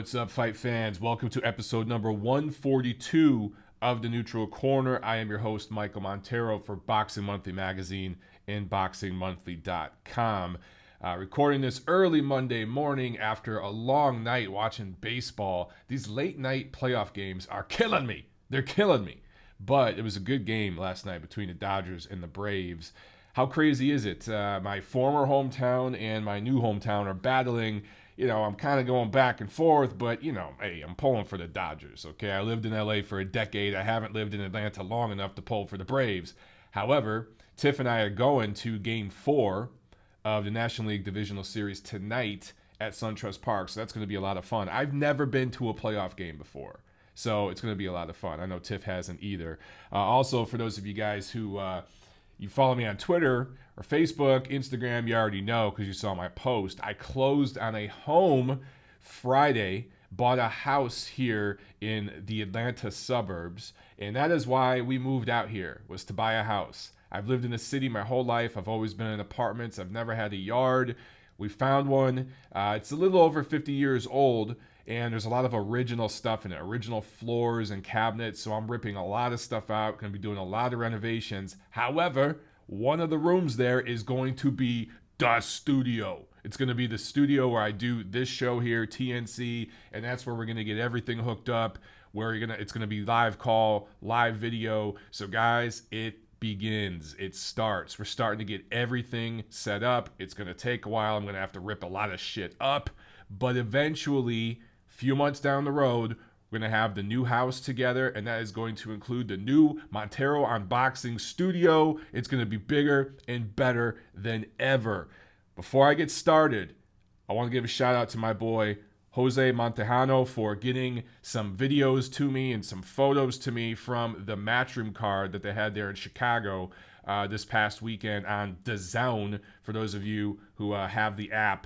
what's up, fight fans? Welcome to episode number 142 of the Neutral Corner. I am your host, Michael Montero, for Boxing Monthly Magazine and BoxingMonthly.com. Recording this early Monday morning after a long night watching baseball. These late night playoff games are killing me. They're killing me. But it was a good game last night between the Dodgers and the Braves. How crazy is it? My former hometown and my new hometown are battling. You know, I'm kind of going back and forth, but, you know, hey, I'm pulling for the Dodgers, okay? I lived in LA for a decade. I haven't lived in Atlanta long enough to pull for the Braves. However, Tiff and I are going to Game 4 of the National League Divisional Series tonight at SunTrust Park, so that's going to be a lot of fun. I've never been to a playoff game before, so it's going to be a lot of fun. I know Tiff hasn't either. Also, for those of you guys who you follow me on Twitter or Facebook, Instagram, you already know because you saw my post. I closed on a home Friday, bought a house here in the Atlanta suburbs, and that is why we moved out here, was to buy a house. I've lived in the city my whole life. I've always been in apartments. I've never had a yard. We found one. It's a little over 50 years old, and there's a lot of original stuff in it, original floors and cabinets, so I'm ripping a lot of stuff out, going to be doing a lot of renovations. However, one of the rooms there is going to be the studio. It's going to be the studio where I do this show here, TNC, and that's where we're going to get everything hooked up, where it's going to be live call, live video. So guys, it begins. It starts. We're starting to get everything set up. It's going to take a while. I'm going to have to rip a lot of shit up, but eventually, a few months down the road, we're going to have the new house together, and that is going to include the new Montero Unboxing Studio. It's going to be bigger and better than ever. Before I get started, I want to give a shout out to my boy, Jose Montejano, for getting some videos to me and some photos to me from the Matchroom card that they had there in Chicago this past weekend on DAZN, for those of you who have the app.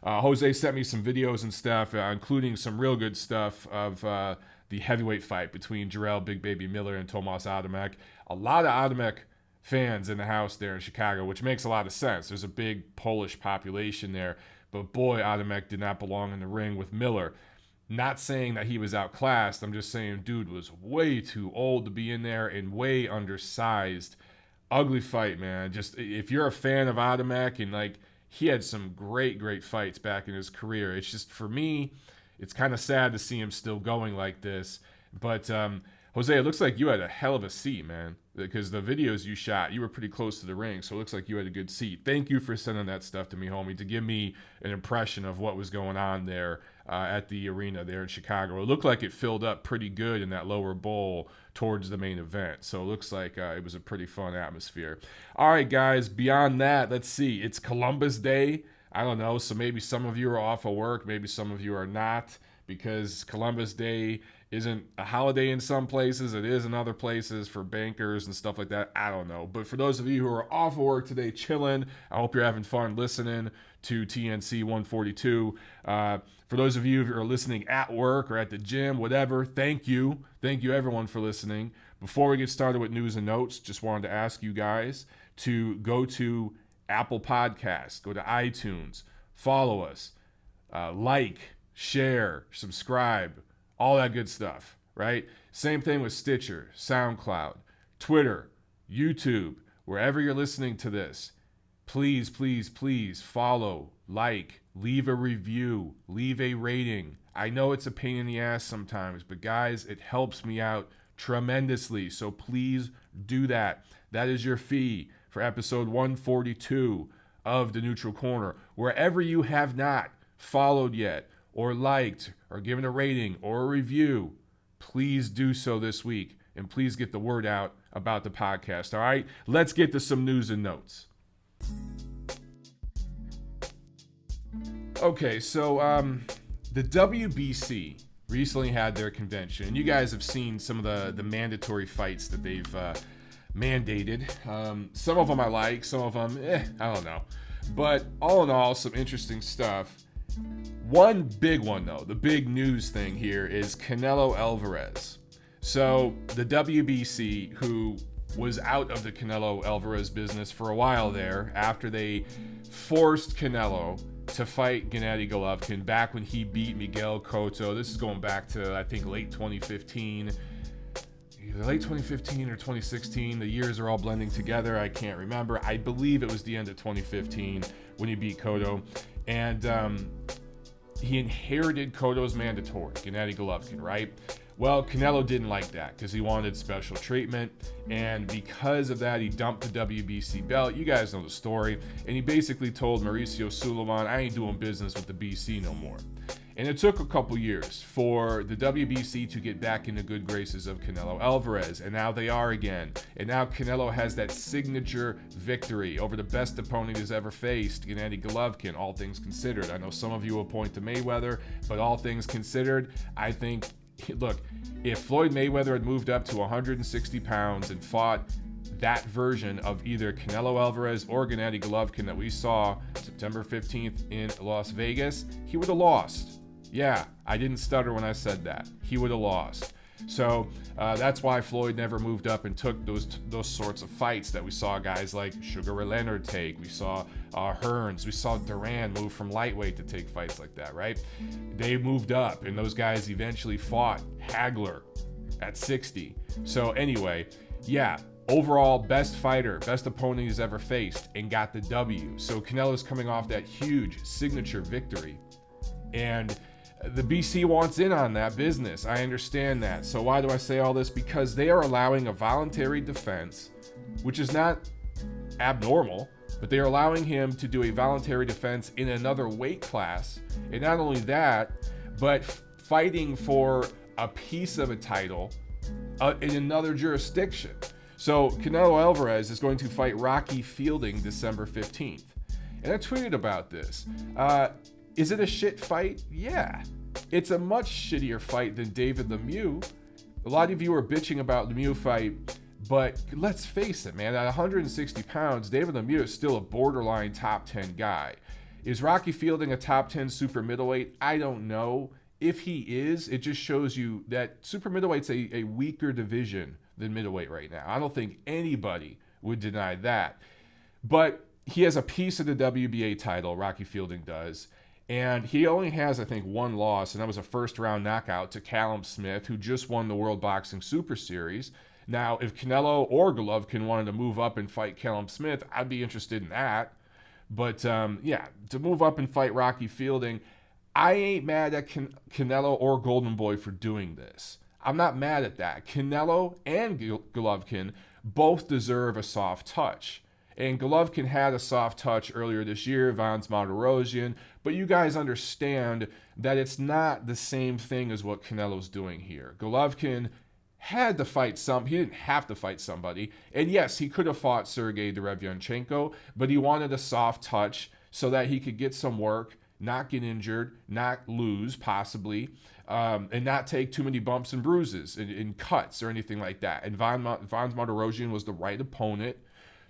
Jose sent me some videos and stuff, including some real good stuff of the heavyweight fight between Jarrell Big Baby Miller and Tomas Adamek. A lot of Adamek fans in the house there in Chicago, which makes a lot of sense. There's a big Polish population there, but boy, Adamek did not belong in the ring with Miller. Not saying that he was outclassed. I'm just saying dude was way too old to be in there and way undersized. Ugly fight, man. Just if you're a fan of Adamek and like, he had some great fights back in his career. It's just, for me, it's kind of sad to see him still going like this. But, Jose, it looks like you had a hell of a seat, man, because the videos you shot, you were pretty close to the ring, so it looks like you had a good seat. Thank you for sending that stuff to me, homie, to give me an impression of what was going on there at the arena there in Chicago. It looked like it filled up pretty good in that lower bowl towards the main event, so it looks like it was a pretty fun atmosphere. All right, guys, beyond that, let's see. It's Columbus Day. I don't know, so maybe some of you are off of work, maybe some of you are not, because Columbus Day isn't a holiday in some places. It is in other places for bankers and stuff like that. I don't know. But for those of you who are off of work today chilling, I hope you're having fun listening to TNC 142. For those of you who are listening at work or at the gym, whatever, thank you. Thank you, everyone, for listening. Before we get started with news and notes, just wanted to ask you guys to go to Apple Podcasts, go to iTunes, follow us, like, share, subscribe, all that good stuff, right? Same thing with Stitcher, SoundCloud, Twitter, YouTube, wherever you're listening to this. Please, please, please follow, like, leave a review, leave a rating. I know it's a pain in the ass sometimes, but guys, it helps me out tremendously. So please do that. That is your fee for episode 142 of the Neutral Corner. Wherever you have not followed yet, or liked, or given a rating, or a review, please do so this week. And please get the word out about the podcast, all right? Let's get to some news and notes. Okay, so the WBC recently had their convention. You guys have seen some of the mandatory fights that they've mandated. Some of them I like, some of them, I don't know. But all in all, some interesting stuff. One big one, though, the big news thing here is Canelo Alvarez. So the WBC, who was out of the Canelo Alvarez business for a while there after they forced Canelo to fight Gennady Golovkin back when he beat Miguel Cotto. This is going back to, I think, late 2015. Either late 2015 or 2016. The years are all blending together. I can't remember. I believe it was the end of 2015 when he beat Cotto. And he inherited Cotto's mandatory, Gennady Golovkin, right? Well, Canelo didn't like that because he wanted special treatment. And because of that, he dumped the WBC belt. You guys know the story. And he basically told Mauricio Sulaiman, I ain't doing business with the BC no more. And it took a couple years for the WBC to get back in the good graces of Canelo Alvarez. And now they are again. And now Canelo has that signature victory over the best opponent he's ever faced, Gennady Golovkin, all things considered. I know some of you will point to Mayweather, but all things considered, I think, look, if Floyd Mayweather had moved up to 160 pounds and fought that version of either Canelo Alvarez or Gennady Golovkin that we saw September 15th in Las Vegas, he would have lost. Yeah, I didn't stutter when I said that. He would have lost. So that's why Floyd never moved up and took those sorts of fights that we saw guys like Sugar Ray Leonard take. We saw Hearns. We saw Duran move from lightweight to take fights like that, right? They moved up, and those guys eventually fought Hagler at 60. So anyway, yeah, overall best fighter, best opponent he's ever faced, and got the W. So Canelo's coming off that huge signature victory. And the BC wants in on that business. I understand that. So why do I say all this? Because they are allowing a voluntary defense, which is not abnormal, but they are allowing him to do a voluntary defense in another weight class. And not only that, but fighting for a piece of a title in another jurisdiction. So Canelo Alvarez is going to fight Rocky Fielding December 15th. And I tweeted about this. Is it a shit fight? Yeah. It's a much shittier fight than David Lemieux. A lot of you are bitching about the Lemieux fight, but let's face it, man. At 160 pounds, David Lemieux is still a borderline top 10 guy. Is Rocky Fielding a top 10 super middleweight? I don't know. If he is, it just shows you that super middleweight's a weaker division than middleweight right now. I don't think anybody would deny that. But he has a piece of the WBA title, Rocky Fielding does. And he only has, I think, one loss, and that was a first-round knockout to Callum Smith, who just won the World Boxing Super Series. Now, if Canelo or Golovkin wanted to move up and fight Callum Smith, I'd be interested in that. But, yeah, to move up and fight Rocky Fielding, I ain't mad at Canelo or Golden Boy for doing this. I'm not mad at that. Canelo and Golovkin both deserve a soft touch. And Golovkin had a soft touch earlier this year, Vance Martirosyan, but you guys understand that it's not the same thing as what Canelo's doing here. Golovkin had to fight he didn't have to fight somebody. And yes, he could have fought Sergey Derevyanchenko, but he wanted a soft touch so that he could get some work, not get injured, not lose possibly, and not take too many bumps and bruises and cuts or anything like that. And Vance Martirosyan was the right opponent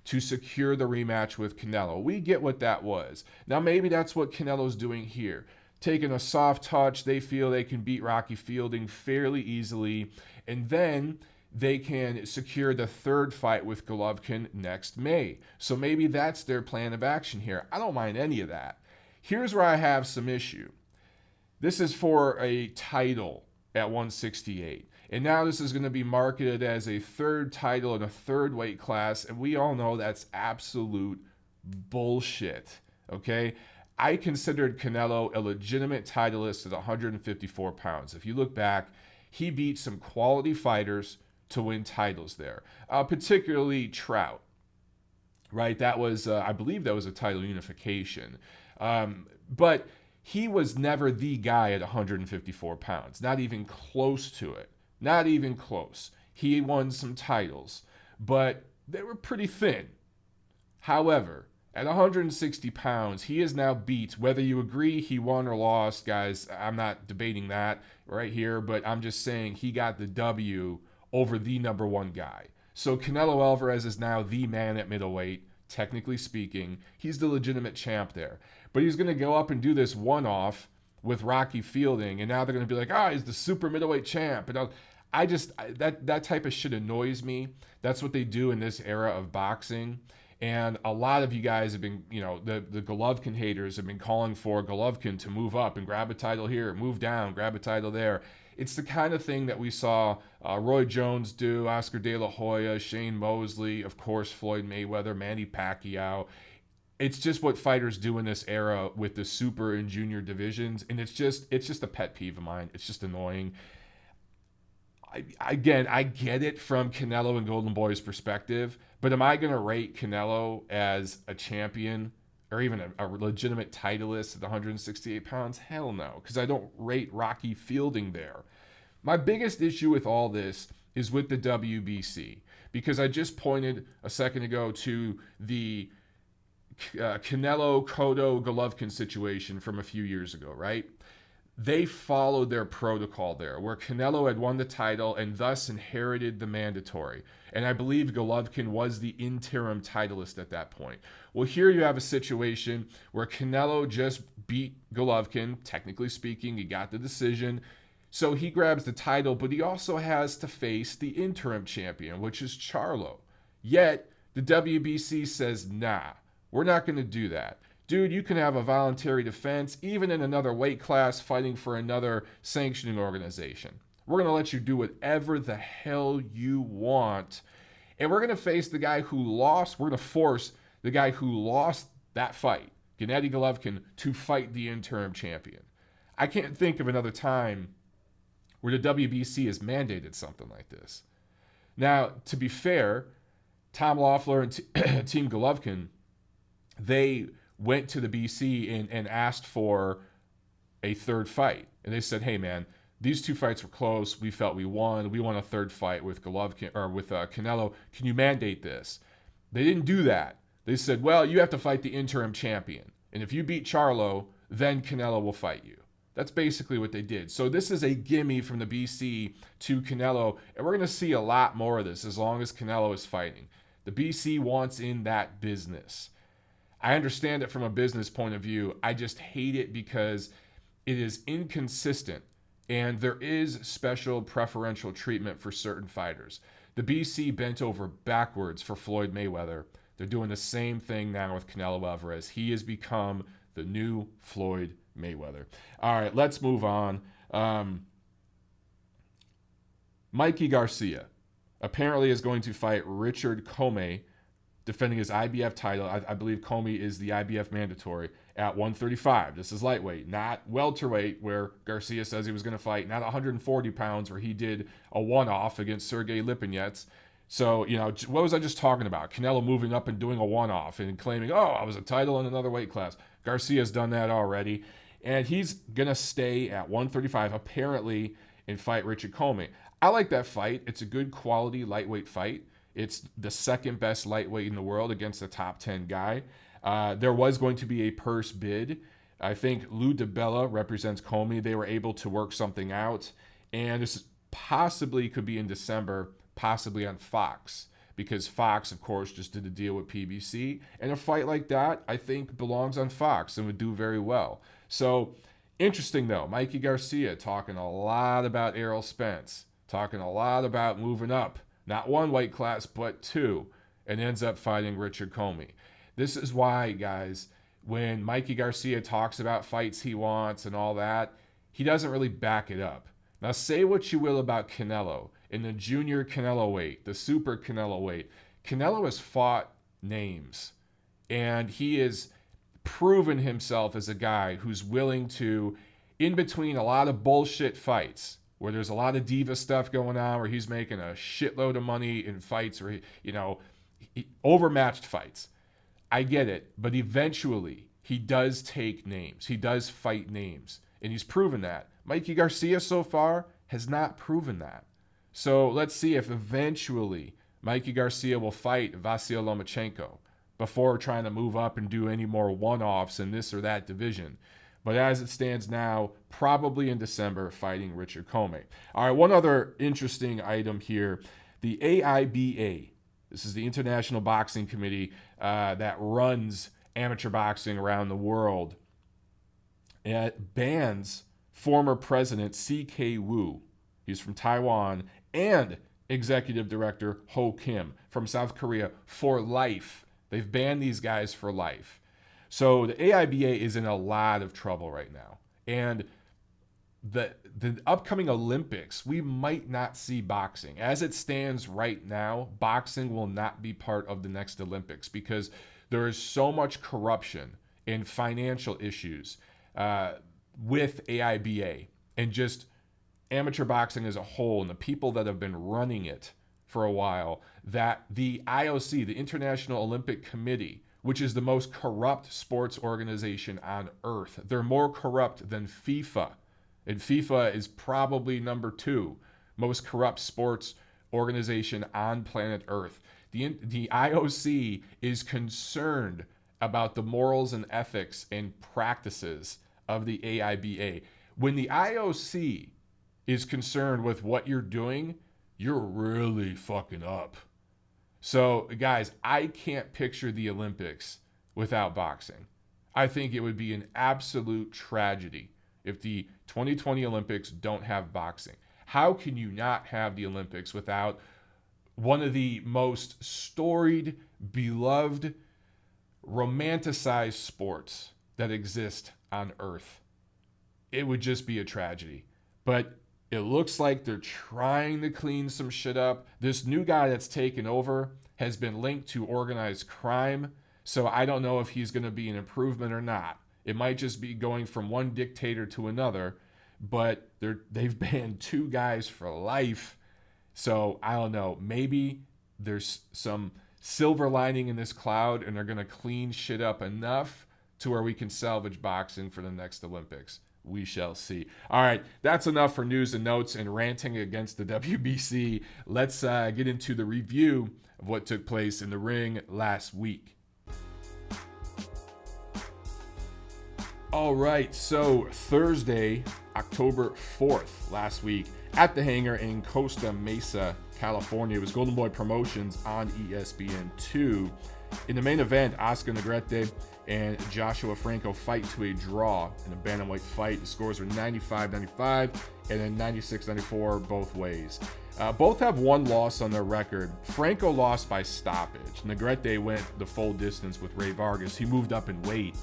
to secure the rematch with Canelo. We get what that was. Now maybe that's what Canelo's doing here. Taking a soft touch, they feel they can beat Rocky Fielding fairly easily, and then they can secure the third fight with Golovkin next May. So maybe that's their plan of action here. I don't mind any of that. Here's where I have some issue. This is for a title at 168. And now this is going to be marketed as a third title in a third weight class. And we all know that's absolute bullshit. Okay? I considered Canelo a legitimate titleist at 154 pounds. If you look back, he beat some quality fighters to win titles there. Particularly Trout. Right? That was, I believe that was a title unification. But he was never the guy at 154 pounds. Not even close to it. Not even close. He won some titles, but they were pretty thin. However, at 160 pounds, he is now beat. Whether you agree he won or lost, guys, I'm not debating that right here, but I'm just saying he got the W over the number one guy. So Canelo Alvarez is now the man at middleweight, technically speaking. He's the legitimate champ there. But he's going to go up and do this one-off with Rocky Fielding, and now they're going to be like, he's the super middleweight champ. And that type of shit annoys me. That's what they do in this era of boxing. And a lot of you guys have been, the Golovkin haters have been calling for Golovkin to move up and grab a title here, move down, grab a title there. It's the kind of thing that we saw Roy Jones do, Oscar De La Hoya, Shane Mosley, of course, Floyd Mayweather, Manny Pacquiao. It's just what fighters do in this era with the super and junior divisions, and it's just a pet peeve of mine. It's just annoying. I get it from Canelo and Golden Boy's perspective, but am I going to rate Canelo as a champion or even a legitimate titleist at 168 pounds? Hell no, because I don't rate Rocky Fielding there. My biggest issue with all this is with the WBC, because I just pointed a second ago to the Canelo, Cotto, Golovkin situation from a few years ago, right? They followed their protocol there, where Canelo had won the title and thus inherited the mandatory. And I believe Golovkin was the interim titleist at that point. Well, here you have a situation where Canelo just beat Golovkin, technically speaking. He got the decision. So he grabs the title, but he also has to face the interim champion, which is Charlo. Yet, the WBC says, nah, we're not going to do that. Dude, you can have a voluntary defense, even in another weight class, fighting for another sanctioning organization. We're going to let you do whatever the hell you want. And we're going to face the guy who lost. We're going to force the guy who lost that fight, Gennady Golovkin, to fight the interim champion. I can't think of another time where the WBC has mandated something like this. Now, to be fair, Tom Loeffler and Team Golovkin, they went to the BC and asked for a third fight. And they said, hey, man, these two fights were close. We felt we won. We won a third fight with Golovkin or with Canelo. Can you mandate this? They didn't do that. They said, well, you have to fight the interim champion. And if you beat Charlo, then Canelo will fight you. That's basically what they did. So this is a gimme from the BC to Canelo. And we're going to see a lot more of this as long as Canelo is fighting. The BC wants in that business. I understand it from a business point of view. I just hate it because it is inconsistent and there is special preferential treatment for certain fighters. The BC bent over backwards for Floyd Mayweather. They're doing the same thing now with Canelo Alvarez. He has become the new Floyd Mayweather. All right, let's move on. Mikey Garcia apparently is going to fight Richard Commey, defending his IBF title. I believe Comey is the IBF mandatory at 135. This is lightweight, not welterweight, where Garcia says he was going to fight, not 140 pounds, where he did a one-off against Sergey Lipinets. So, what was I just talking about? Canelo moving up and doing a one-off and claiming, oh, I was a title in another weight class. Garcia's done that already. And he's going to stay at 135, apparently, and fight Richard Commey. I like that fight. It's a good quality lightweight fight. It's the second best lightweight in the world against a top 10 guy. There was going to be a purse bid. I think Lou DiBella represents Commey. They were able to work something out. And this possibly could be in December, possibly on Fox. Because Fox, of course, just did a deal with PBC. And a fight like that, I think, belongs on Fox and would do very well. So, interesting though. Mikey Garcia talking a lot about Errol Spence. Talking a lot about moving up. Not one weight class, but two, and ends up fighting Richard Commey. This is why, guys, when Mikey Garcia talks about fights he wants and all that, he doesn't really back it up. Now, say what you will about Canelo. In the junior Canelo weight, the super Canelo weight, Canelo has fought names, and he has proven himself as a guy who's willing to, in between a lot of bullshit fights, where there's a lot of diva stuff going on, where he's making a shitload of money in fights, where he overmatched fights. I get it, but eventually he does take names. He does fight names, and he's proven that. Mikey Garcia so far has not proven that. So let's see if eventually Mikey Garcia will fight Vasyl Lomachenko before trying to move up and do any more one-offs in this or that division. But as it stands now, probably in December, fighting Richard Commey. All right, one other interesting item here. The AIBA, this is the International Boxing Committee that runs amateur boxing around the world. It bans former president C.K. Wu, he's from Taiwan, and executive director Ho Kim from South Korea for life They've banned these guys for life. So the AIBA is in a lot of trouble right now. And the upcoming Olympics, we might not see boxing. As it stands right now, boxing will not be part of the next Olympics because there is so much corruption and financial issues with AIBA and just amateur boxing as a whole and the people that have been running it for a while, that the IOC, the International Olympic Committee, which is the most corrupt sports organization on earth, they're more corrupt than FIFA. And FIFA is probably number 2 most corrupt sports organization on planet Earth. The IOC is concerned about the morals and ethics and practices of the AIBA. When the IOC is concerned with what you're doing, you're really fucking up. So, guys, I can't picture the Olympics without boxing. I think it would be an absolute tragedy if the 2020 Olympics don't have boxing. How can you not have the Olympics without one of the most storied, beloved, romanticized sports that exist on Earth? It would just be a tragedy. But it looks like they're trying to clean some shit up. This new guy that's taken over has been linked to organized crime, so I don't know if he's going to be an improvement or not. It might just be going from one dictator to another, but they've banned 2 guys for life. So I don't know. Maybe there's some silver lining in this cloud and they're going to clean shit up enough to where we can salvage boxing for the next Olympics. We shall see. All right, that's enough for news and notes and ranting against the WBC. Let's get into the review of what took place in the ring last week. All right, so Thursday, October 4th, last week, at the Hangar in Costa Mesa, California. It was Golden Boy Promotions on ESPN2. In the main event, Oscar Negrete and Joshua Franco fight to a draw in a bantamweight fight. The scores are 95-95 and then 96-94 both ways. Both have one loss on their record. Franco lost by stoppage. Negrete went the full distance with Ray Vargas. He moved up in weight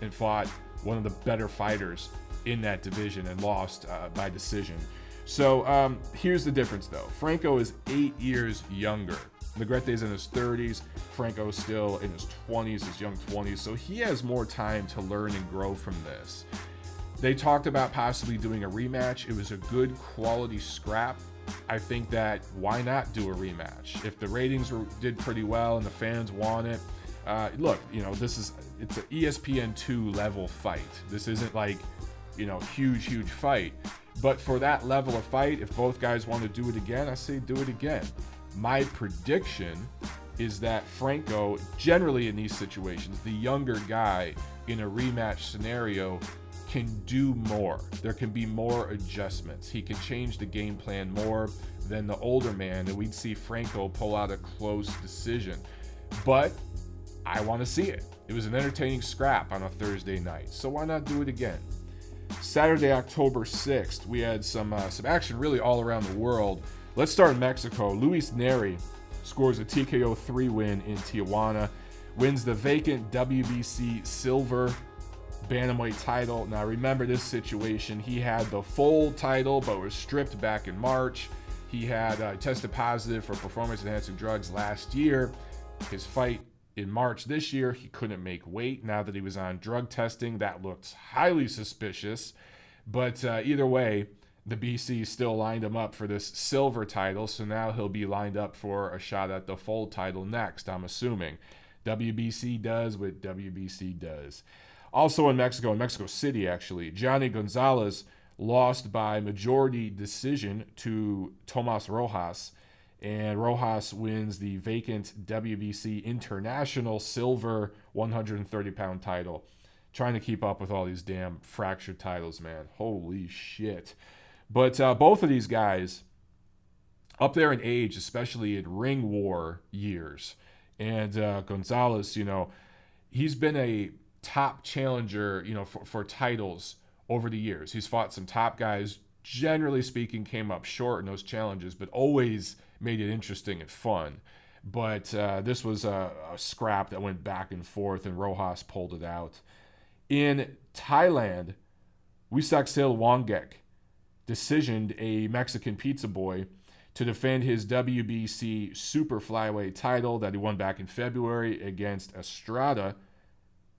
and fought one of the better fighters in that division and lost by decision. So here's the difference, though. Franco is 8 years younger. Negrete's in his 30s. Franco's still in his 20s, his young 20s. So he has more time to learn and grow from this. They talked about possibly doing a rematch. It was a good quality scrap. I think that why not do a rematch? If the ratings did pretty well and the fans want it, look, it's an ESPN2 level fight. This isn't like, huge fight. But for that level of fight, if both guys want to do it again, I say do it again. My prediction is that Franco, generally in these situations, the younger guy in a rematch scenario can do more. There can be more adjustments. He can change the game plan more than the older man, and we'd see Franco pull out a close decision. But I want to see it. It was an entertaining scrap on a Thursday night, so why not do it again? Saturday, October 6th, we had some action really all around the world. Let's start in Mexico. Luis Neri scores a TKO3 win in Tijuana, wins the vacant WBC silver bantamweight title. Now remember this situation. He had the full title but was stripped back in March. He had tested positive for performance-enhancing drugs last year. His fight in March this year, he couldn't make weight. Now that he was on drug testing, that looked highly suspicious. But either way, the BC still lined him up for this silver title, so now he'll be lined up for a shot at the full title next, I'm assuming. WBC does what WBC does. Also in Mexico City, actually, Johnny Gonzalez lost by majority decision to Tomas Rojas, and Rojas wins the vacant WBC International Silver 130-pound title. Trying to keep up with all these damn fractured titles, man. Holy shit. But both of these guys, up there in age, especially in ring war years. And Gonzalez, he's been a top challenger, for titles over the years. He's fought some top guys. Generally speaking, came up short in those challenges, but always made it interesting and fun. But this was a scrap that went back and forth, and Rojas pulled it out. In Thailand, Wisaksil Wongek decisioned a Mexican pizza boy to defend his WBC super flyweight title that he won back in February against Estrada,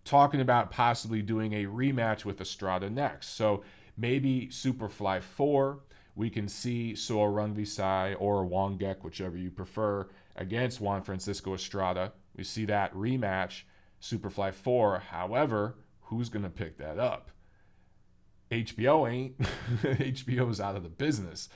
talking about possibly doing a rematch with Estrada next. So maybe Superfly 4, we can see Sor Rungvisai or Wongek, whichever you prefer, against Juan Francisco Estrada. We see that rematch, Superfly 4. However, who's going to pick that up? HBO ain't. HBO's out of the business.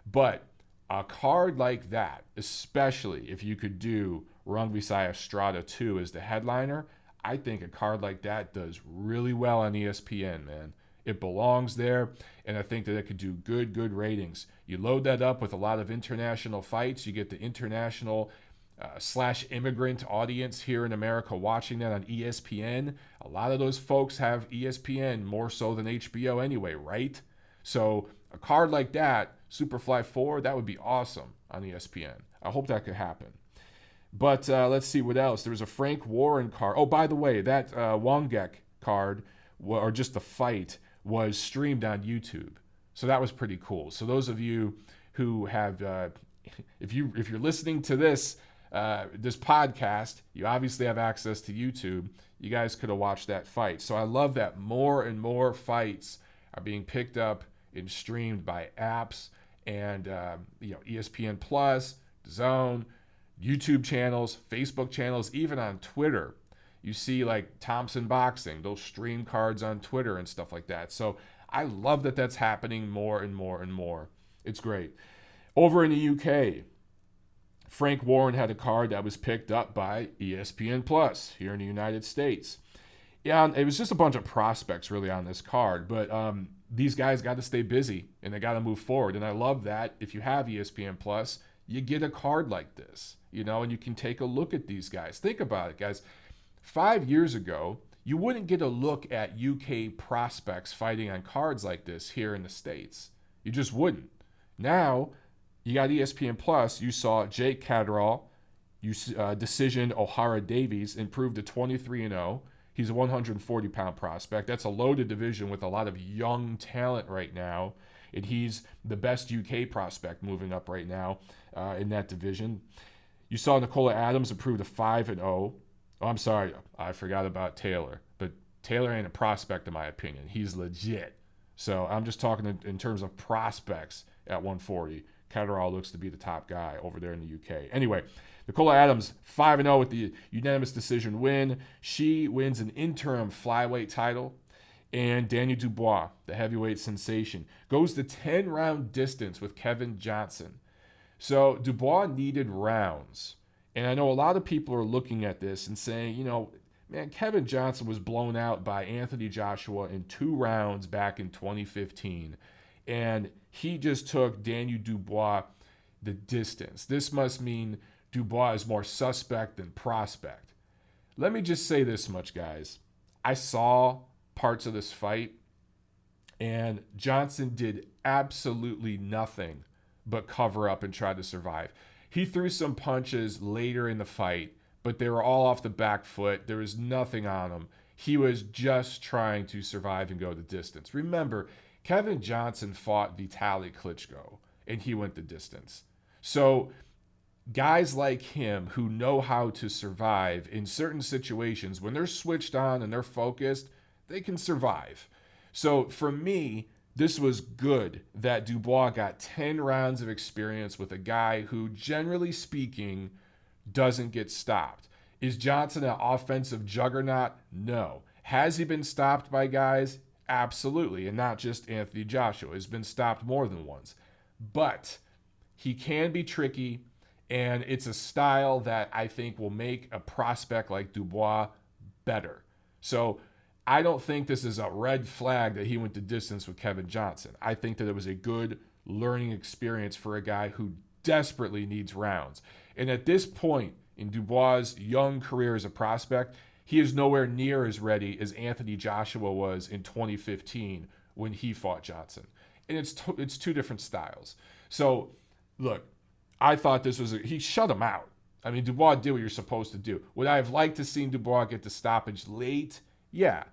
But a card like that, especially if you could do Rungvisai Estrada 2 as the headliner, I think a card like that does really well on ESPN, man. It belongs there, and I think that it could do good ratings. You load that up with a lot of international fights. You get the international / immigrant audience here in America watching that on ESPN. A lot of those folks have ESPN more so than HBO anyway, right? So a card like that, Superfly 4, that would be awesome on ESPN. I hope that could happen. But let's see what else. There was a Frank Warren card. Oh, by the way, that Wongek card, or just the fight, was streamed on YouTube. So that was pretty cool. So those of you who have, if you're listening to this podcast, you obviously have access to YouTube. You guys could have watched that fight. So I love that more and more fights are being picked up and streamed by apps and ESPN Plus, DAZN, YouTube channels, Facebook channels, even on Twitter. You see like Thompson Boxing, those stream cards on Twitter and stuff like that. So I love that that's happening more and more and more. It's great. Over in the UK, Frank Warren had a card that was picked up by ESPN Plus here in the United States. Yeah, it was just a bunch of prospects really on this card, but these guys got to stay busy and they got to move forward. And I love that if you have ESPN Plus, you get a card like this, and you can take a look at these guys. Think about it, guys. 5 years ago, you wouldn't get a look at UK prospects fighting on cards like this here in the States. You just wouldn't. Now, you got ESPN Plus. You saw Jake Catterall, decision O'Hara Davies, improved to 23-0. He's a 140-pound prospect. That's a loaded division with a lot of young talent right now. And he's the best UK prospect moving up right now in that division. You saw Nicola Adams improve to 5-0. Oh, I'm sorry. I forgot about Taylor. But Taylor ain't a prospect in my opinion. He's legit. So I'm just talking in terms of prospects at 140. Catterall looks to be the top guy over there in the UK. Anyway, Nicola Adams, 5-0 with the unanimous decision win. She wins an interim flyweight title. And Daniel Dubois, the heavyweight sensation, goes the 10-round distance with Kevin Johnson. So Dubois needed rounds. And I know a lot of people are looking at this and saying, man, Kevin Johnson was blown out by Anthony Joshua in 2 rounds back in 2015. And he just took Daniel Dubois the distance. This must mean Dubois is more suspect than prospect. Let me just say this much, guys. I saw parts of this fight, and Johnson did absolutely nothing but cover up and try to survive. He threw some punches later in the fight, but they were all off the back foot. There was nothing on him. He was just trying to survive and go the distance. Remember, Kevin Johnson fought Vitaly Klitschko, and he went the distance. So guys like him who know how to survive in certain situations, when they're switched on and they're focused, they can survive. So for me, this was good that Dubois got 10 rounds of experience with a guy who, generally speaking, doesn't get stopped. Is Johnson an offensive juggernaut? No. Has he been stopped by guys? Absolutely. And not just Anthony Joshua. He's been stopped more than once. But he can be tricky, and it's a style that I think will make a prospect like Dubois better. So I don't think this is a red flag that he went the distance with Kevin Johnson. I think that it was a good learning experience for a guy who desperately needs rounds. And at this point in Dubois' young career as a prospect, he is nowhere near as ready as Anthony Joshua was in 2015 when he fought Johnson. And it's two different styles. So, look, I thought this was he shut him out. I mean, Dubois did what you're supposed to do. Would I have liked to see Dubois get the stoppage late? Yeah.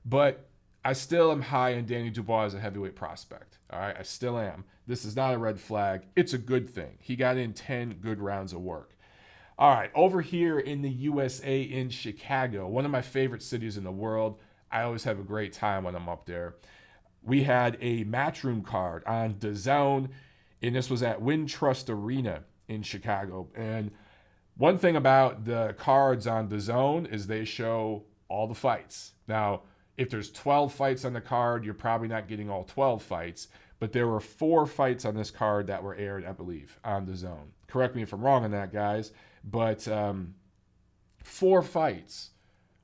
But I still am high on Danny Dubois as a heavyweight prospect. All right, I still am. This is not a red flag. It's a good thing. He got in 10 good rounds of work. All right, over here in the USA in Chicago, one of my favorite cities in the world. I always have a great time when I'm up there. We had a Matchroom card on DAZN, and this was at Wintrust Arena in Chicago. And one thing about the cards on DAZN is they show all the fights. Now, if there's 12 fights on the card, you're probably not getting all 12 fights. But there were 4 fights on this card that were aired, I believe, on DAZN. Correct me if I'm wrong on that, guys. But 4 fights.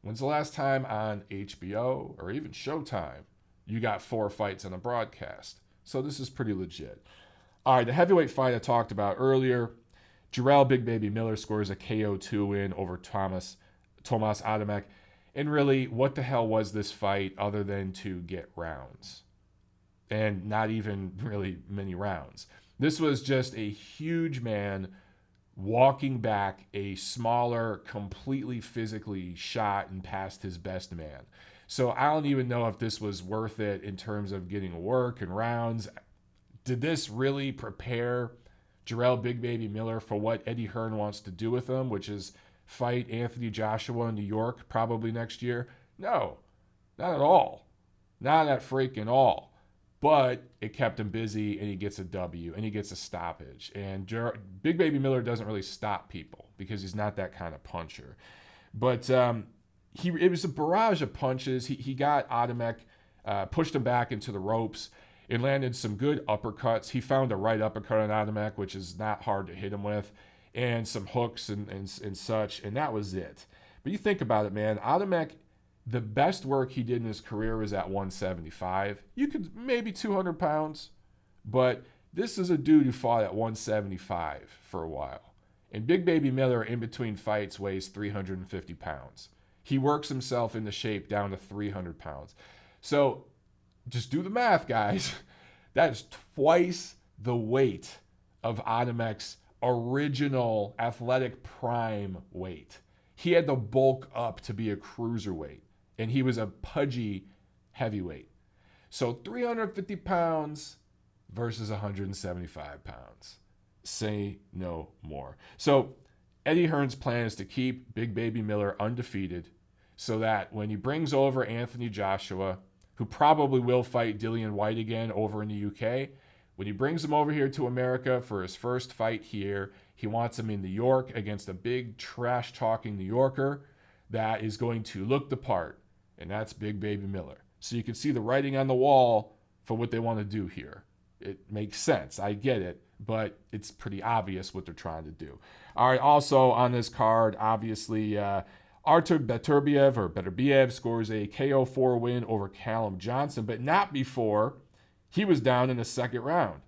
When's the last time on HBO or even Showtime you got 4 fights on a broadcast? So this is pretty legit. All right, the heavyweight fight I talked about earlier. Jarrell Big Baby Miller scores a KO2 win over Tomas Adamek. And really, what the hell was this fight other than to get rounds? And not even really many rounds. This was just a huge man walking back a smaller, completely physically shot and past his best man. So I don't even know if this was worth it in terms of getting work and rounds. Did this really prepare Jarrell Big Baby Miller for what Eddie Hearn wants to do with him, which is fight Anthony Joshua in New York probably next year? No, not at all. Not at freaking all. But it kept him busy, and he gets a W, and he gets a stoppage. And Big Baby Miller doesn't really stop people because he's not that kind of puncher. But it was a barrage of punches. He got Adamek, pushed him back into the ropes. It landed some good uppercuts. He found a right uppercut on Adamek, which is not hard to hit him with, and some hooks and such, and that was it. But you think about it, man. Adamek, the best work he did in his career was at 175. You could maybe 200 pounds, but this is a dude who fought at 175 for a while. And Big Baby Miller, in between fights, weighs 350 pounds. He works himself into shape down to 300 pounds. So just do the math, guys. That is twice the weight of Adamek's original athletic prime weight. He had to bulk up to be a cruiserweight, and he was a pudgy heavyweight. So 350 pounds versus 175 pounds. Say no more. So Eddie Hearn's plan is to keep Big Baby Miller undefeated so that when he brings over Anthony Joshua, who probably will fight Dillian White again over in the UK, when he brings him over here to America for his first fight here, he wants him in New York against a big trash-talking New Yorker that is going to look the part, and that's Big Baby Miller. So you can see the writing on the wall for what they want to do here. It makes sense. I get it, but it's pretty obvious what they're trying to do. All right, also on this card, obviously, Artur Beterbiev scores a KO4 win over Callum Johnson, but not before he was down in the second round.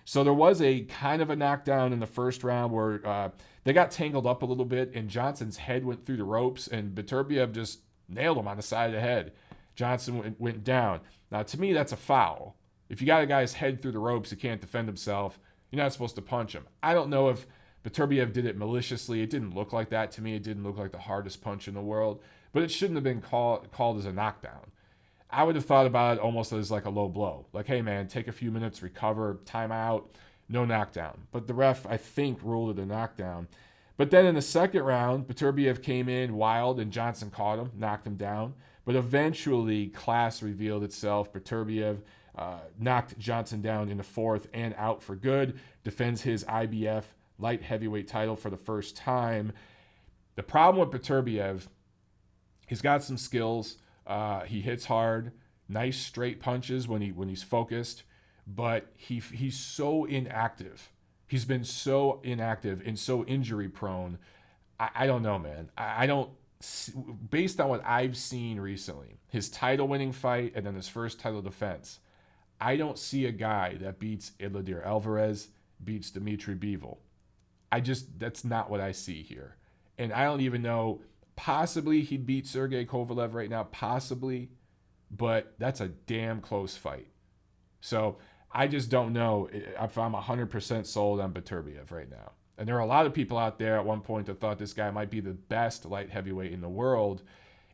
So there was a kind of a knockdown in the first round where they got tangled up a little bit, and Johnson's head went through the ropes, and Beterbiev just nailed him on the side of the head. Johnson went down. Now, to me, that's a foul. If you got a guy's head through the ropes, he can't defend himself, you're not supposed to punch him. I don't know if Beterbiev did it maliciously. It didn't look like that to me. It didn't look like the hardest punch in the world, but it shouldn't have been called as a knockdown. I would have thought about it almost as like a low blow. Like, hey, man, take a few minutes, recover, timeout, no knockdown. But the ref, I think, ruled it a knockdown. But then in the second round, Beterbiev came in wild, and Johnson caught him, knocked him down. But eventually, class revealed itself. Beterbiev knocked Johnson down in the fourth and out for good, defends his IBF light heavyweight title for the first time. The problem with Beterbiev, he's got some skills. He hits hard, nice straight punches when he's focused, but he's so inactive. He's been so inactive and so injury prone. I don't know, man. I don't, based on what I've seen recently, his title winning fight and then his first title defense, I don't see a guy that beats Ilir Alvarez, beats Dimitri Bivol. That's not what I see here. And I don't even know. Possibly he'd beat Sergey Kovalev right now, possibly, but that's a damn close fight. So I just don't know if I'm 100% sold on Beterbiev right now. And there are a lot of people out there at one point that thought this guy might be the best light heavyweight in the world.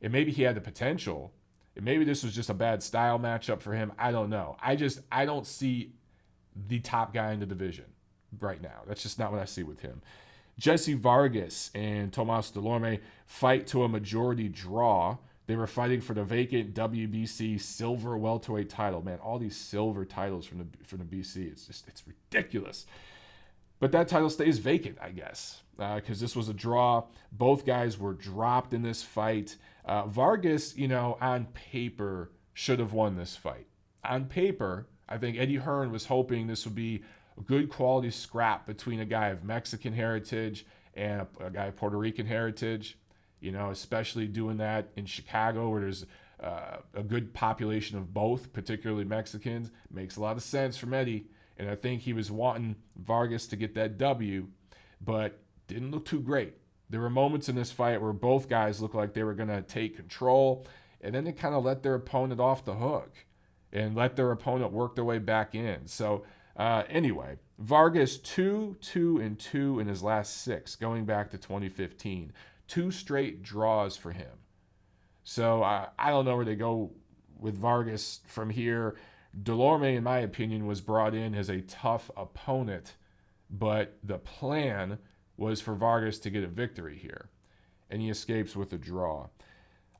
And maybe he had the potential. And maybe this was just a bad style matchup for him. I don't know. I don't see the top guy in the division right now. That's just not what I see with him. Jesse Vargas and Tomas Delorme fight to a majority draw. They were fighting for the vacant WBC silver welterweight title. Man, all these silver titles from the BC, it's ridiculous. But that title stays vacant, I guess, because this was a draw. Both guys were dropped in this fight. Vargas, on paper, should have won this fight. On paper, I think Eddie Hearn was hoping this would be a good quality scrap between a guy of Mexican heritage and a guy of Puerto Rican heritage, especially doing that in Chicago where there's a good population of both, particularly Mexicans. Makes a lot of sense from Eddie. And I think he was wanting Vargas to get that W, but didn't look too great. There were moments in this fight where both guys looked like they were going to take control, and then they kind of let their opponent off the hook and let their opponent work their way back in. So anyway, Vargas 2-2-2 in his last 6, going back to 2015. 2 straight draws for him. So I don't know where they go with Vargas from here. Delorme, in my opinion, was brought in as a tough opponent, but the plan was for Vargas to get a victory here, and he escapes with a draw.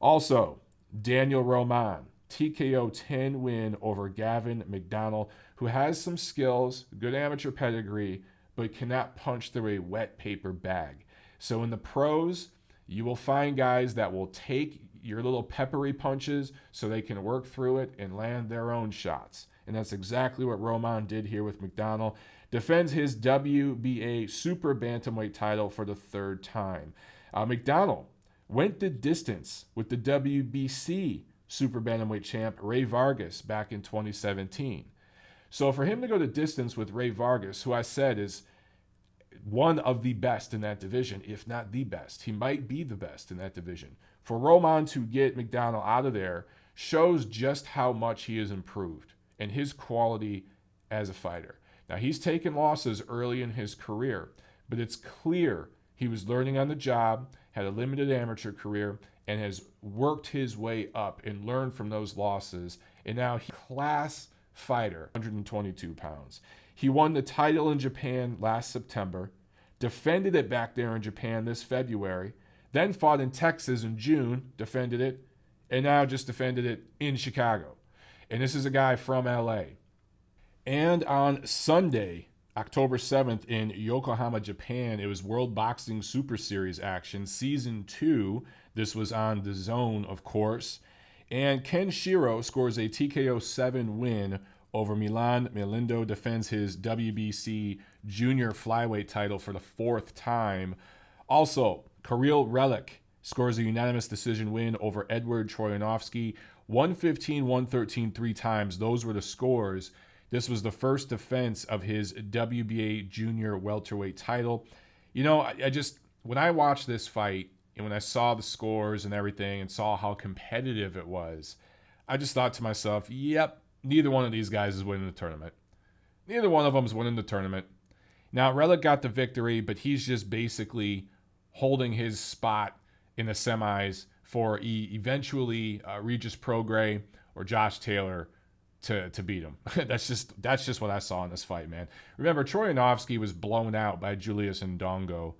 Also, Daniel Roman, TKO10 win over Gavin McDonnell, who has some skills, good amateur pedigree, but cannot punch through a wet paper bag. So in the pros, you will find guys that will take your little peppery punches so they can work through it and land their own shots. And that's exactly what Roman did here with McDonnell. Defends his WBA super bantamweight title for the 3rd time. McDonnell went the distance with the WBC super bantamweight champ Ray Vargas back in 2017. So for him to go the distance with Ray Vargas, who I said is one of the best in that division, if not the best. He might be the best in that division. For Roman to get McDonnell out of there shows just how much he has improved and his quality as a fighter. Now, he's taken losses early in his career, but it's clear he was learning on the job, had a limited amateur career, and has worked his way up and learned from those losses. And now he's a class fighter, 122 pounds. He won the title in Japan last September, defended it back there in Japan this February, then fought in Texas in June, defended it, and now just defended it in Chicago. And this is a guy from LA. And on Sunday, October 7th in Yokohama, Japan, it was World Boxing Super Series action, Season 2. This was on the Zone, of course. And Ken Shiro scores a TKO7 win over Milan Melindo, defends his WBC junior flyweight title for the 4th time. Also, Kirill Relic scores a unanimous decision win over Edward Troyanovsky, 115-113 3 times. Those were the scores. This was the first defense of his WBA junior welterweight title. I just, when I watched this fight and when I saw the scores and everything and saw how competitive it was, I just thought to myself, yep, neither one of these guys is winning the tournament. Neither one of them is winning the tournament. Now, Relic got the victory, but he's just basically holding his spot in the semis for eventually Regis Prograis or Josh Taylor to beat him. That's just what I saw in this fight, man. Remember, Troyanovsky was blown out by Julius Ndongo,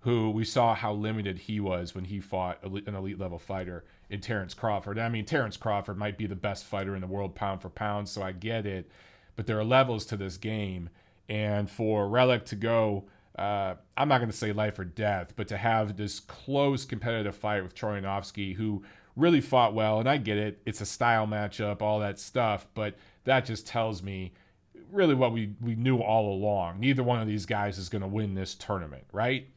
who we saw how limited he was when he fought an elite level fighter in Terence Crawford. I mean, Terence Crawford might be the best fighter in the world pound for pound, so I get it. But there are levels to this game. And for Relic to go, I'm not going to say life or death, but to have this close competitive fight with Troyanovsky, who really fought well, and I get it, it's a style matchup, all that stuff, but that just tells me really what we knew all along. Neither one of these guys is going to win this tournament, right?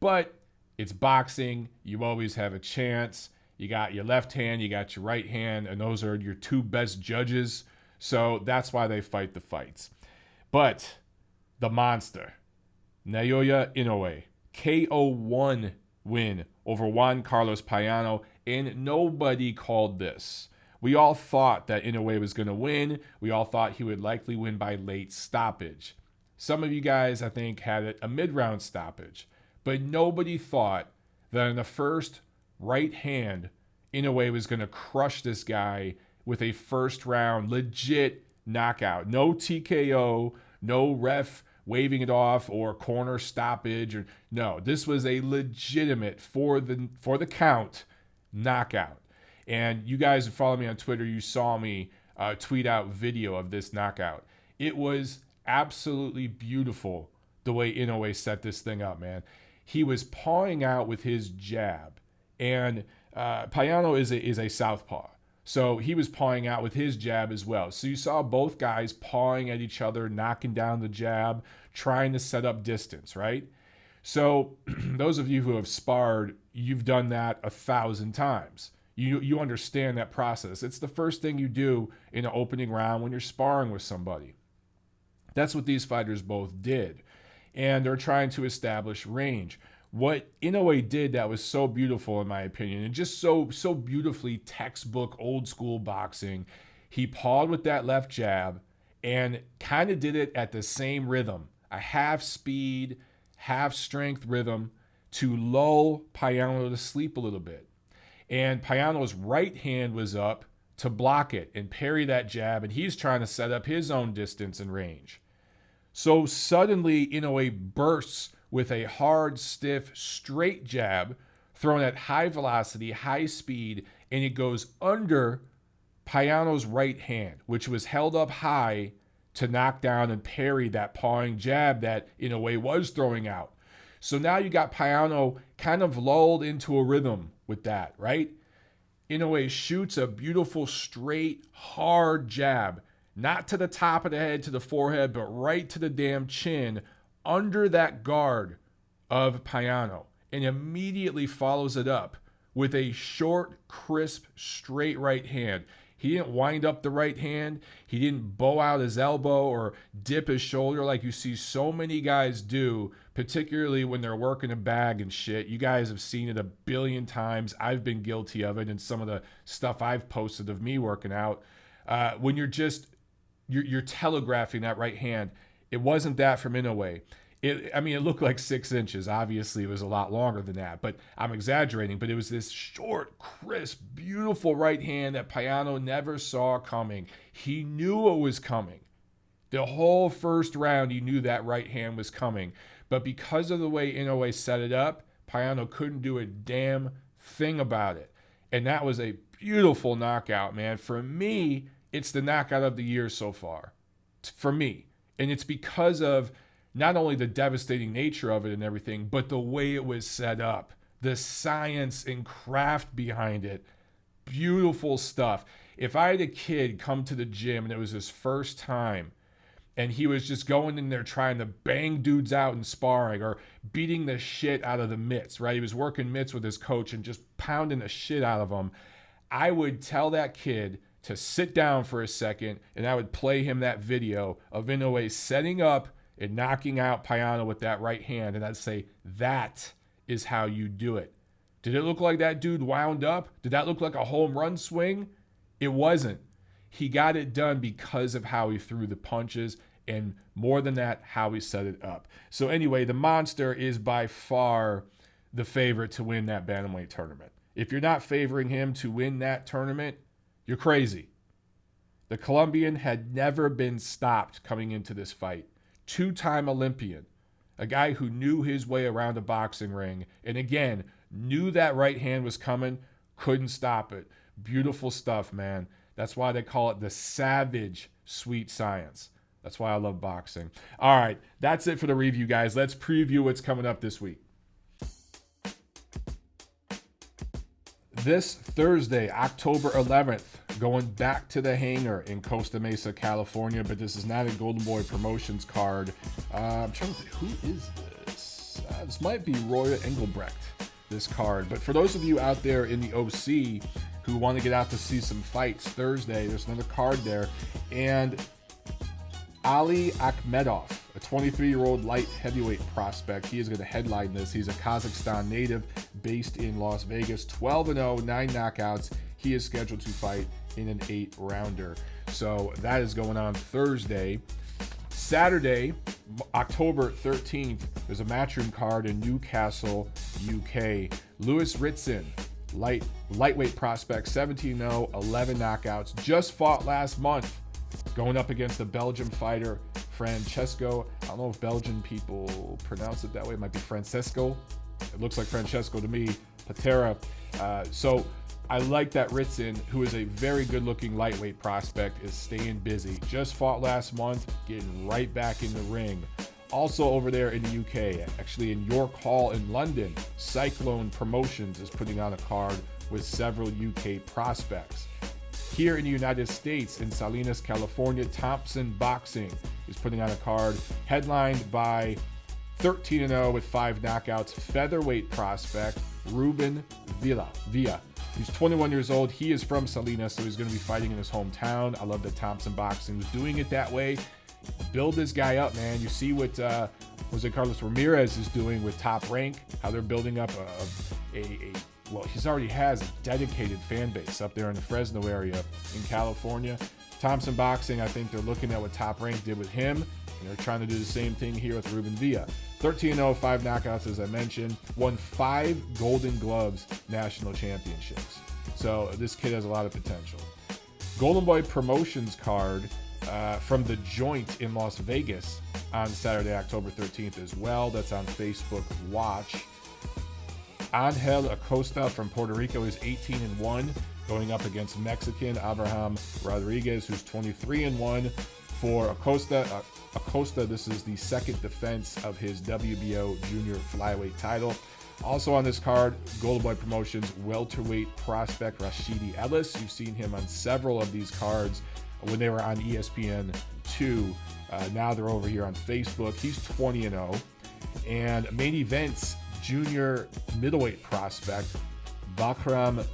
But it's boxing. You always have a chance. You got your left hand, you got your right hand, and those are your 2 best judges. So that's why they fight the fights. But the monster, Naoya Inoue, KO1 win over Juan Carlos Payano, and nobody called this. We all thought that Inoue was going to win. We all thought he would likely win by late stoppage. Some of you guys, I think, had a mid-round stoppage. But nobody thought that in the first right hand, Inoue was going to crush this guy with a first-round legit knockout. No TKO, no ref waving it off or corner stoppage. No, this was a legitimate, for the count, knockout. And you guys who follow me on Twitter, you saw me tweet out video of this knockout. It was absolutely beautiful the way Inoue set this thing up, man. He was pawing out with his jab, and Payano is a southpaw. So he was pawing out with his jab as well. So you saw both guys pawing at each other, knocking down the jab, trying to set up distance, right? So those of you who have sparred, you've done that 1,000 times. You understand that process. It's the first thing you do in an opening round when you're sparring with somebody. That's what these fighters both did. And they're trying to establish range. What Inoue did that was so beautiful, in my opinion, and just so beautifully textbook old school boxing, he pawed with that left jab and kind of did it at the same rhythm, a half speed, half strength rhythm to lull Payano to sleep a little bit. And Payano's right hand was up to block it and parry that jab, and he's trying to set up his own distance and range. So suddenly Inoue bursts with a hard, stiff, straight jab thrown at high velocity, high speed, and it goes under Payano's right hand, which was held up high to knock down and parry that pawing jab that Inoue was throwing out. So now you got Payano kind of lulled into a rhythm with that, right? Inoue shoots a beautiful, straight, hard jab, not to the top of the head, to the forehead, but right to the damn chin, under that guard of Payano, and immediately follows it up with a short, crisp, straight right hand. He didn't wind up the right hand. He didn't bow out his elbow or dip his shoulder like you see so many guys do, particularly when they're working a bag and shit. You guys have seen it a billion times. I've been guilty of it, and some of the stuff I've posted of me working out. When you're telegraphing that right hand. It wasn't that from Inoue. It looked like 6 inches. Obviously, it was a lot longer than that, but I'm exaggerating. But it was this short, crisp, beautiful right hand that Payano never saw coming. He knew it was coming. The whole first round, he knew that right hand was coming. But because of the way Inoue set it up, Payano couldn't do a damn thing about it. And that was a beautiful knockout, man. For me, it's the knockout of the year so far. For me. And it's because of not only the devastating nature of it and everything, but the way it was set up, the science and craft behind it. Beautiful stuff. If I had a kid come to the gym and it was his first time and he was just going in there trying to bang dudes out in sparring or beating the shit out of the mitts, right? He was working mitts with his coach and just pounding the shit out of them. I would tell that kid to sit down for a second, and I would play him that video of Inoue setting up and knocking out Payano with that right hand, and I'd say, that is how you do it. Did it look like that dude wound up? Did that look like a home run swing? It wasn't. He got it done because of how he threw the punches, and more than that, how he set it up. So anyway, the Monster is by far the favorite to win that bantamweight tournament. If you're not favoring him to win that tournament, you're crazy. The Colombian had never been stopped coming into this fight. 2-time Olympian. A guy who knew his way around a boxing ring. And again, knew that right hand was coming. Couldn't stop it. Beautiful stuff, man. That's why they call it the savage sweet science. That's why I love boxing. All right, that's it for the review, guys. Let's preview what's coming up this week. This Thursday, October 11th, going back to the hangar in Costa Mesa, California, but this is not a Golden Boy Promotions card. I'm trying to think, who is this? This might be Roy Engelbrecht, this card. But for those of you out there in the OC who want to get out to see some fights Thursday, there's another card there. And Ali Akhmedov, a 23-year-old light heavyweight prospect. He is going to headline this. He's a Kazakhstan native based in Las Vegas. 12-0, 9 knockouts. He is scheduled to fight in an 8-rounder. So that is going on Thursday. Saturday, October 13th, there's a Matchroom card in Newcastle, UK. Lewis Ritson, lightweight prospect, 17-0, 11 knockouts, just fought last month, going up against the Belgian fighter Francesco. I don't know if Belgian people pronounce it that way. It might be Francesco. It looks like Francesco to me. Patera. So I like that Ritson, who is a very good-looking lightweight prospect, is staying busy. Just fought last month, getting right back in the ring. Also over there in the UK, actually in York Hall in London, Cyclone Promotions is putting on a card with several UK prospects. Here in the United States, in Salinas, California, Thompson Boxing is putting on a card headlined by 13-0 with 5 knockouts, featherweight prospect Ruben Villa. He's 21 years old. He is from Salinas, so he's going to be fighting in his hometown. I love that Thompson Boxing is doing it that way. Build this guy up, man. You see what Jose Carlos Ramirez is doing with Top Rank, how they're building up well, he's already has a dedicated fan base up there in the Fresno area in California. Thompson Boxing, I think they're looking at what Top Rank did with him, and they're trying to do the same thing here with Ruben Villa. 13-0, 5 knockouts, as I mentioned. Won 5 Golden Gloves national championships. So this kid has a lot of potential. Golden Boy Promotions card from The Joint in Las Vegas on Saturday, October 13th as well. That's on Facebook Watch. Angel Acosta from Puerto Rico is 18-1, going up against Mexican Abraham Rodriguez, who's 23-1. For Acosta, this is the second defense of his WBO junior flyweight title. Also on this card, Golden Boy Promotions welterweight prospect Rashidi Ellis. You've seen him on several of these cards when they were on ESPN 2. Now they're over here on Facebook. He's 20-0. And main events, junior middleweight prospect Bakram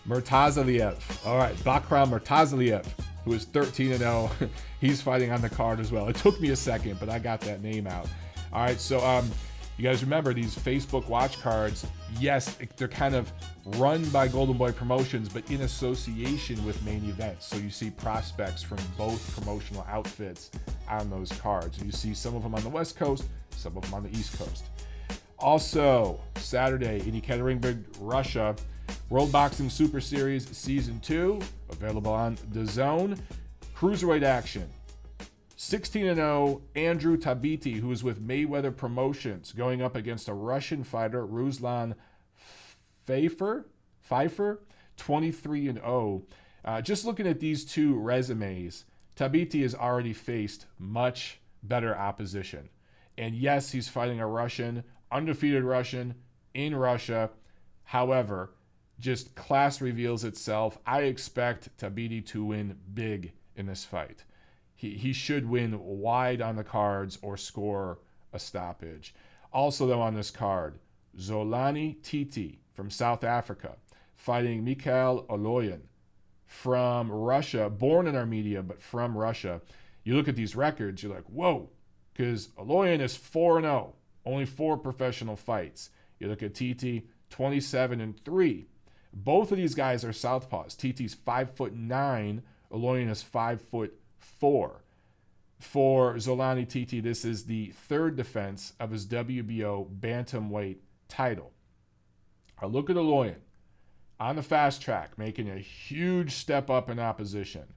Murtazaliev. All right, Bakram Murtazaliev, who is 13-0. He's fighting on the card as well. It took me a second, but I got that name out. All right, so you guys remember these Facebook watch cards, yes, they're kind of run by Golden Boy Promotions, but in association with main events. So you see prospects from both promotional outfits on those cards. You see some of them on the West Coast, some of them on the East Coast. Also, Saturday in Ekaterinburg, Russia, World Boxing Super Series Season 2, available on DAZN. Cruiserweight action. 16-0, Andrew Tabiti, who is with Mayweather Promotions, going up against a Russian fighter, Ruslan Pfeiffer, 23-0. Just looking at these two resumes, Tabiti has already faced much better opposition. And yes, he's fighting a Russian, undefeated Russian in Russia. However, just class reveals itself. I expect Tabiti to win big in this fight. He should win wide on the cards or score a stoppage. Also, though, on this card, Zolani Titi from South Africa fighting Mikhail Oloyan from Russia, born in Armenia, but from Russia. You look at these records, you're like, whoa, because Oloyan is 4-0, only 4 professional fights. You look at Titi, 27-3. Both of these guys are southpaws. Titi's 5'9", Oloyan is 5'4". For Zolani Titi, this is the 3rd defense of his WBO bantamweight title. I look at Oloyan on the fast track, making a huge step up in opposition.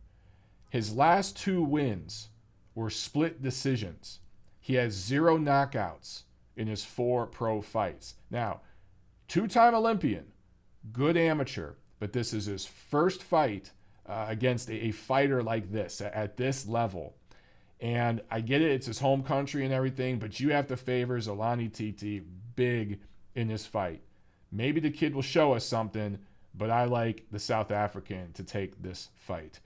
His last 2 wins were split decisions. He has 0 knockouts in his 4 pro fights. Now, 2-time Olympian, good amateur, but this is his first fight against a fighter like this, at this level. And I get it, it's his home country and everything, but you have to favor Zolani Titi big in this fight. Maybe the kid will show us something, but I like the South African to take this fight.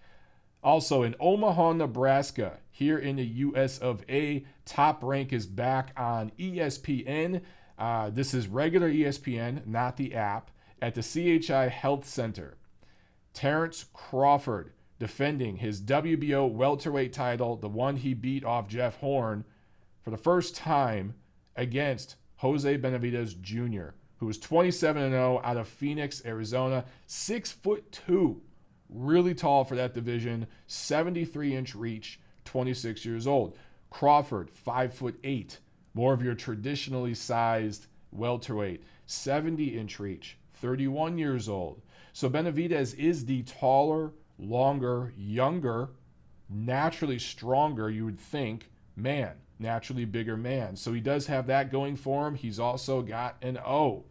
Also, in Omaha, Nebraska, here in the US of A, Top Rank is back on ESPN. This is regular ESPN, not the app, at the CHI Health Center. Terence Crawford defending his WBO welterweight title, the one he beat off Jeff Horn, for the first time against Jose Benavidez Jr., who is 27-0 out of Phoenix, Arizona, 6'2", really tall for that division, 73-inch reach, 26 years old. Crawford, 5'8", more of your traditionally sized welterweight, 70-inch reach, 31 years old. So Benavidez is the taller, longer, younger, naturally stronger, you would think, man, naturally bigger man. So he does have that going for him. He's also got an O.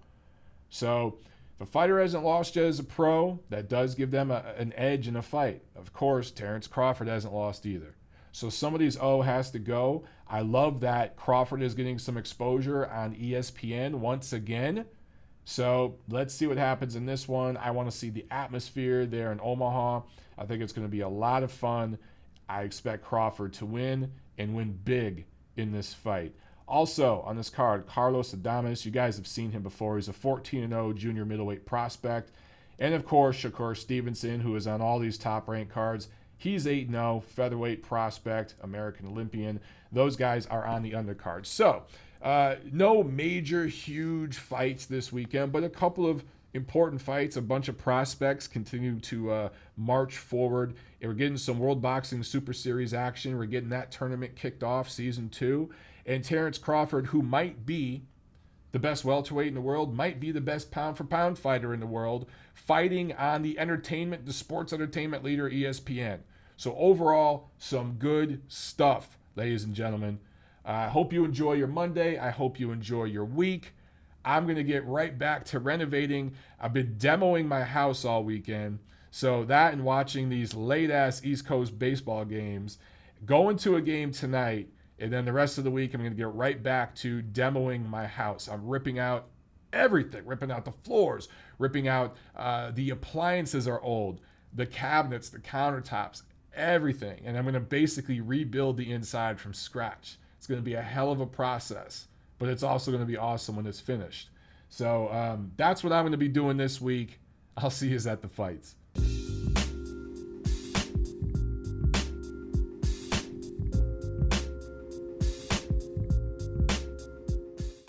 So if a fighter hasn't lost yet as a pro, that does give them an edge in a fight. Of course, Terence Crawford hasn't lost either. So somebody's O has to go. I love that Crawford is getting some exposure on ESPN once again. So let's see what happens in this one. I want to see the atmosphere there in Omaha. I think it's going to be a lot of fun. I expect Crawford to win and win big in this fight. Also on this card, Carlos Adames. You guys have seen him before. He's a 14-0 junior middleweight prospect. And of course, Shakur Stevenson, who is on all these top-ranked cards. He's 8-0, featherweight prospect, American Olympian. Those guys are on the undercard. So, no major, huge fights this weekend, but a couple of important fights. A bunch of prospects continue to march forward. And we're getting some World Boxing Super Series action. We're getting that tournament kicked off, Season 2. And Terence Crawford, who might be the best welterweight in the world, might be the best pound-for-pound fighter in the world, fighting on the sports entertainment leader, ESPN. So overall, some good stuff, ladies and gentlemen. I hope you enjoy your Monday. I hope you enjoy your week. I'm going to get right back to renovating. I've been demoing my house all weekend. So that and watching these late-ass East Coast baseball games, going to a game tonight, and then the rest of the week I'm going to get right back to demoing my house. I'm ripping out everything, ripping out the floors, ripping out the appliances are old, the cabinets, the countertops, everything. And I'm going to basically rebuild the inside from scratch. It's going to be a hell of a process, but it's also going to be awesome when it's finished. So that's what I'm going to be doing this week. I'll see you at the fights.